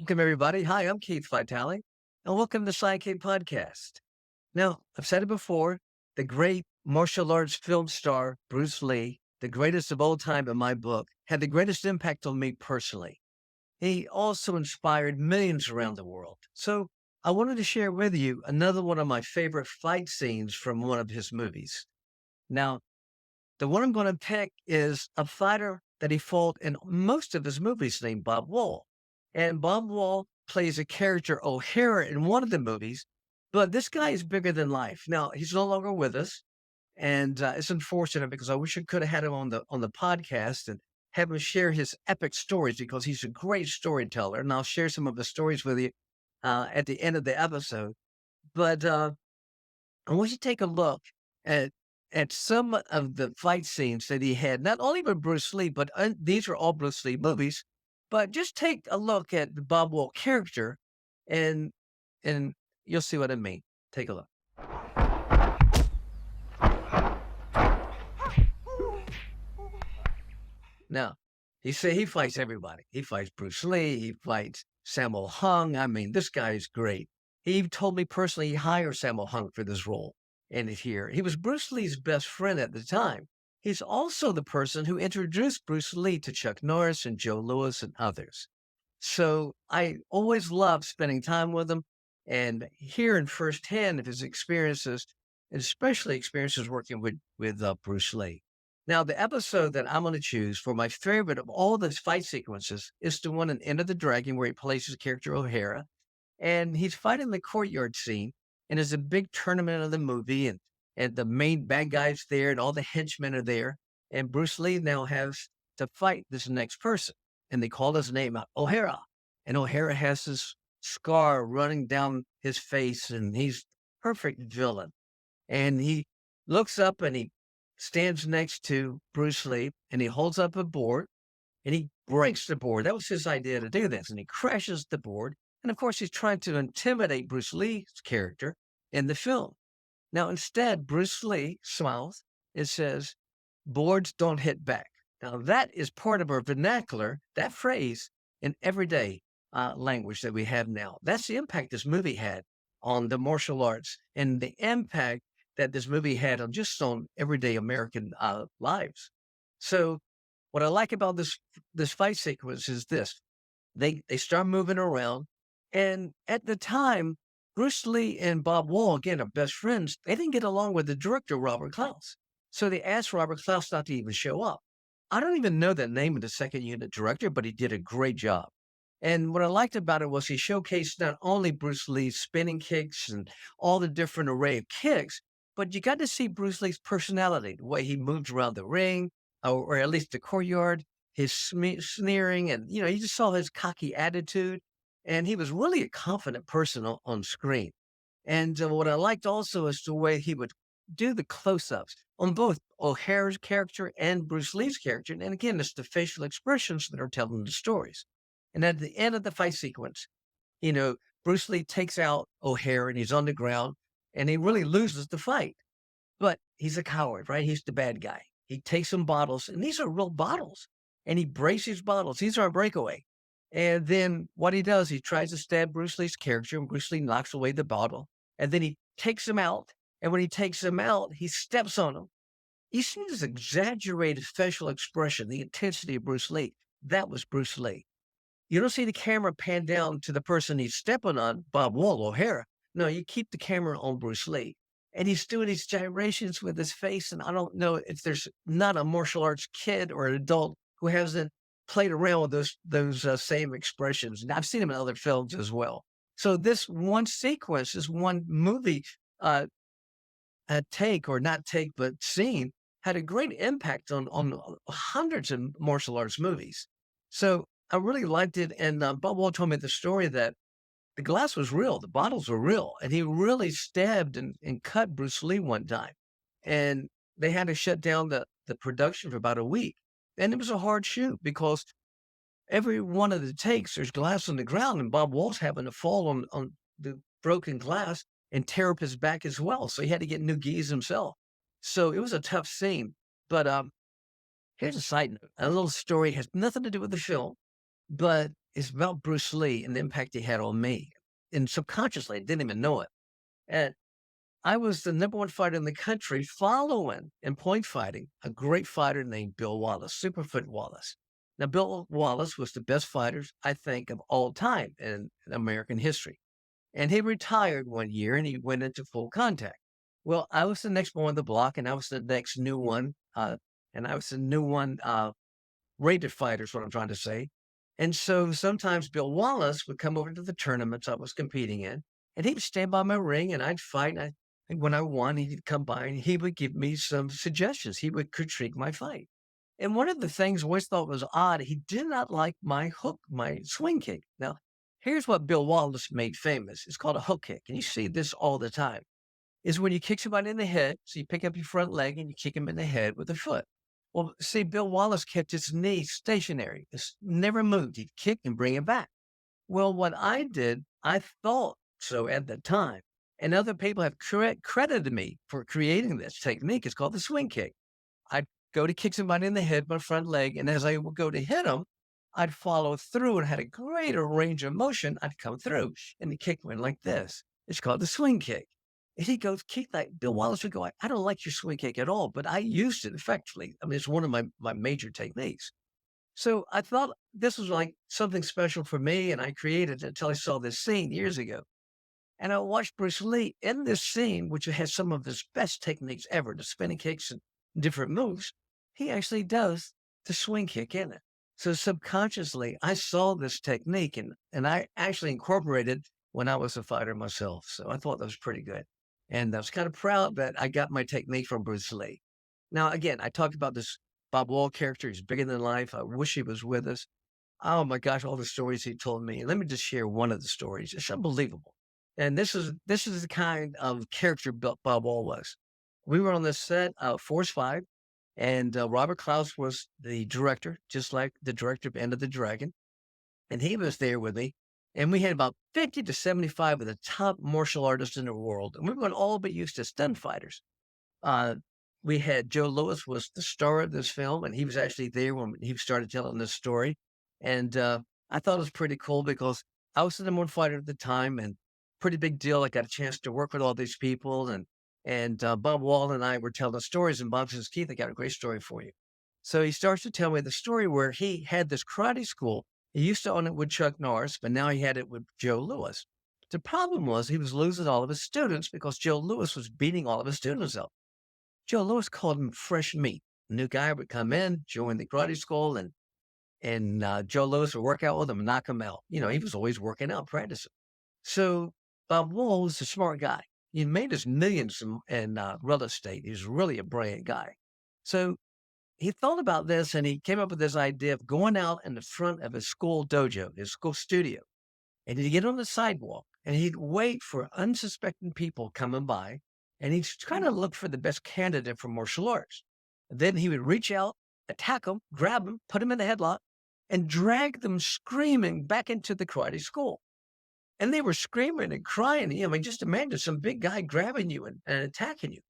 Welcome, everybody. Hi, I'm Keith Vitali, and welcome to Psychic Podcast. Now, I've said it before, the great martial arts film star Bruce Lee, the greatest of all time in my book, had the greatest impact on me personally. He also inspired millions around the world. So I wanted to share with you another one of my favorite fight scenes from one of his movies. Now, the one I'm going to pick is a fighter that he fought in most of his movies named Bob Wall. And Bob Wall plays a character O'Hara in one of the movies, but this guy is bigger than life. Now, he's no longer with us, and it's unfortunate because I wish I could have had him on the podcast and have him share his epic stories because he's a great storyteller. And I'll share some of the stories with you at the end of the episode. But I want you to take a look at some of the fight scenes that he had, not only with Bruce Lee, but these are all Bruce Lee movies. But just take a look at the Bob Wall character, and and you'll see what I mean. Take a look. Now, he fights everybody. He fights Bruce Lee. He fights Sammo Hung. I mean, this guy is great. He told me personally he hired Sammo Hung for this role. And here, he was Bruce Lee's best friend at the time. He's also the person who introduced Bruce Lee to Chuck Norris and Joe Louis and others. So I always loved spending time with him and hearing firsthand of his experiences, and especially experiences working with Bruce Lee. Now, the episode that I'm going to choose for my favorite of all those fight sequences is the one in End of the Dragon where he plays his character O'Hara, and he's fighting the courtyard scene, and there's a big tournament of the movie, and the main bad guys there, and all the henchmen are there, and Bruce Lee now has to fight this next person, and they call his name out, O'Hara, and O'Hara has this scar running down his face, and he's perfect villain, and he looks up and he stands next to Bruce Lee, and he holds up a board, and he breaks the board. That was his idea to do this, and he crashes the board. And of course, he's trying to intimidate Bruce Lee's character in the film. Now, instead, Bruce Lee smiles and says, "Boards don't hit back." Now, that is part of our vernacular, that phrase in everyday language that we have now. That's the impact this movie had on the martial arts and the impact that this movie had on just on everyday American lives. So, what I like about this fight sequence is this: they start moving around, and at the time, Bruce Lee and Bob Wall, again, are best friends. They didn't get along with the director Robert Klaus, so they asked Robert Klaus not to even show up. I don't even know the name of the second unit director, but he did a great job. And what I liked about it was he showcased not only Bruce Lee's spinning kicks and all the different array of kicks, but you got to see Bruce Lee's personality, the way he moves around the ring, or at least the courtyard, his sneering, and you just saw his cocky attitude, and he was really a confident person on screen. And what I liked also is the way he would do the close-ups on both O'Hara's character and Bruce Lee's character. And again, it's the facial expressions that are telling the stories. And at the end of the fight sequence, you know, Bruce Lee takes out O'Hara and he's on the ground and he really loses the fight. But he's a coward, right? He's the bad guy. He takes some bottles, and these are real bottles, and he breaks these bottles. These are a breakaway. And then what he does, he tries to stab Bruce Lee's character, and Bruce Lee knocks away the bottle. And then he takes him out. And when he takes him out, he steps on him. You see this exaggerated facial expression, the intensity of Bruce Lee. That was Bruce Lee. You don't see the camera pan down to the person he's stepping on, Bob Wall, O'Hara. No, you keep the camera on Bruce Lee. And he's doing these gyrations with his face. And I don't know if there's not a martial arts kid or an adult who hasn't played around with those same expressions. And I've seen him in other films as well. So this one sequence, this one movie uh, take or not take, but scene had a great impact on hundreds of martial arts movies. So I really liked it. And Bob Wall told me the story that the glass was real, the bottles were real, and he really stabbed and cut Bruce Lee one time. And they had to shut down the production for about a week. And it was a hard shoot because every one of the takes, there's glass on the ground, and Bob Wall's having to fall on the broken glass and tear up his back as well. So he had to get new gis himself. So it was a tough scene. But here's a side note. A little story has nothing to do with the film, but is about Bruce Lee and the impact he had on me. And subconsciously, I didn't even know it. And I was the number one fighter in the country following in point fighting a great fighter named Bill Wallace, Superfoot Wallace. Now, Bill Wallace was the best fighter, I think, of all time in American history. And he retired one year and he went into full contact. Well, I was the next one on the block and I was the next new one. And I was the new one rated fighter is what I'm trying to say. And so sometimes Bill Wallace would come over to the tournaments I was competing in, and he would stand by my ring and I'd fight. And when I won, he'd come by and he would give me some suggestions. He would critique my fight. And one of the things I always thought was odd, he did not like my hook, my swing kick. Now, here's what Bill Wallace made famous. It's called a hook kick. And you see this all the time. Is when you kick somebody in the head. So you pick up your front leg and you kick him in the head with a foot. Well, see, Bill Wallace kept his knee stationary. It's never moved. He'd kick and bring it back. Well, what I did, I thought so at the time, and other people have credited me for creating this technique. It's called the swing kick. I'd go to kick somebody in the head, with my front leg, and as I would go to hit them, I'd follow through and had a greater range of motion. I'd come through, and the kick went like this. It's called the swing kick. And he goes, Keith, Bill Wallace would go, I don't like your swing kick at all, but I used it effectively. I mean, it's one of my major techniques. So I thought this was like something special for me, and I created it until I saw this scene years ago. And I watched Bruce Lee in this scene, which has some of his best techniques ever, the spinning kicks and different moves. He actually does the swing kick in it. So subconsciously, I saw this technique and I actually incorporated when I was a fighter myself. So I thought that was pretty good. And I was kind of proud that I got my technique from Bruce Lee. Now, again, I talked about this Bob Wall character. He's bigger than life. I wish he was with us. Oh my gosh, all the stories he told me. Let me just share one of the stories. It's unbelievable. And this is the kind of character Bob Wall was. We were on the set of Force 5, and Robert Klaus was the director, just like the director of End of the Dragon. And he was there with me. And we had about 50 to 75 of the top martial artists in the world. And we were all but used to stunt fighters. Uh, we had Joe Lewis was the star of this film, and he was actually there when he started telling this story. And I thought it was pretty cool because I was the number one fighter at the time, and pretty big deal. I got a chance to work with all these people, and Bob Wall and I were telling stories, and Bob says, Keith, I got a great story for you. So he starts to tell me the story where he had this karate school. He used to own it with Chuck Norris, but now he had it with Joe Lewis. The problem was he was losing all of his students because Joe Lewis was beating all of his students up. Joe Lewis called him fresh meat. A new guy would come in, join the karate school, and Joe Lewis would work out with him and knock him out. You know, he was always working out, practicing. So Bob Wall was a smart guy. He made his millions in real estate. He was really a brilliant guy. So he thought about this and he came up with this idea of going out in the front of his school dojo, his school studio, and he'd get on the sidewalk and he'd wait for unsuspecting people coming by and he'd kind of look for the best candidate for martial arts. And then he would reach out, attack them, grab them, put them in the headlock, and drag them screaming back into the karate school. And they were screaming and crying. I mean, just imagine some big guy grabbing you and attacking you.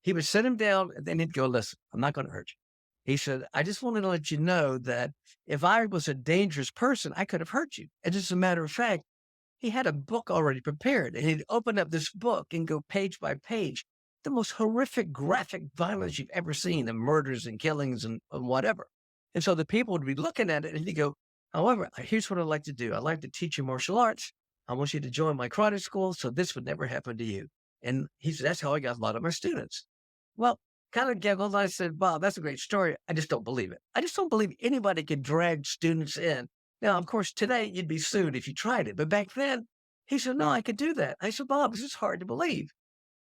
He would sit him down and then he'd go, listen, I'm not going to hurt you. He said, I just wanted to let you know that if I was a dangerous person, I could have hurt you. And as a matter of fact, he had a book already prepared and he'd open up this book and go page by page, the most horrific graphic violence you've ever seen, and murders and killings and whatever. And so the people would be looking at it and he'd go, however, here's what I'd like to do. I'd like to teach you martial arts. I want you to join my karate school so this would never happen to you. And he said, that's how I got a lot of my students. Well, kind of giggled. I said, Bob, that's a great story. I just don't believe it. I just don't believe anybody could drag students in. Now, of course, today you'd be sued if you tried it. But back then, he said, no, I could do that. I said, Bob, this is hard to believe.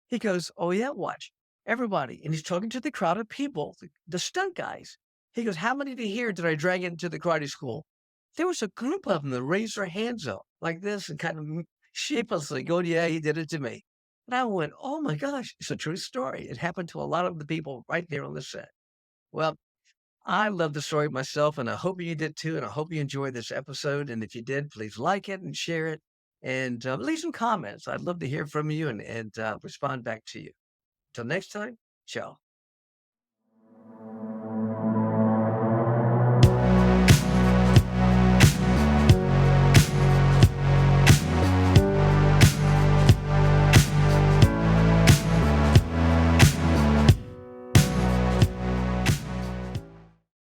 He goes, oh, yeah, watch. Everybody. And he's talking to the crowd of people, the stunt guys. He goes, how many did I drag into the karate school? There was a group of them that raised their hands up like this and kind of sheepishly going, yeah, he did it to me. And I went, oh my gosh, it's a true story. It happened to a lot of the people right there on the set. Well, I love the story myself, and I hope you did too. And I hope you enjoyed this episode. And if you did, please like it and share it and leave some comments. I'd love to hear from you and respond back to you. Till next time, ciao.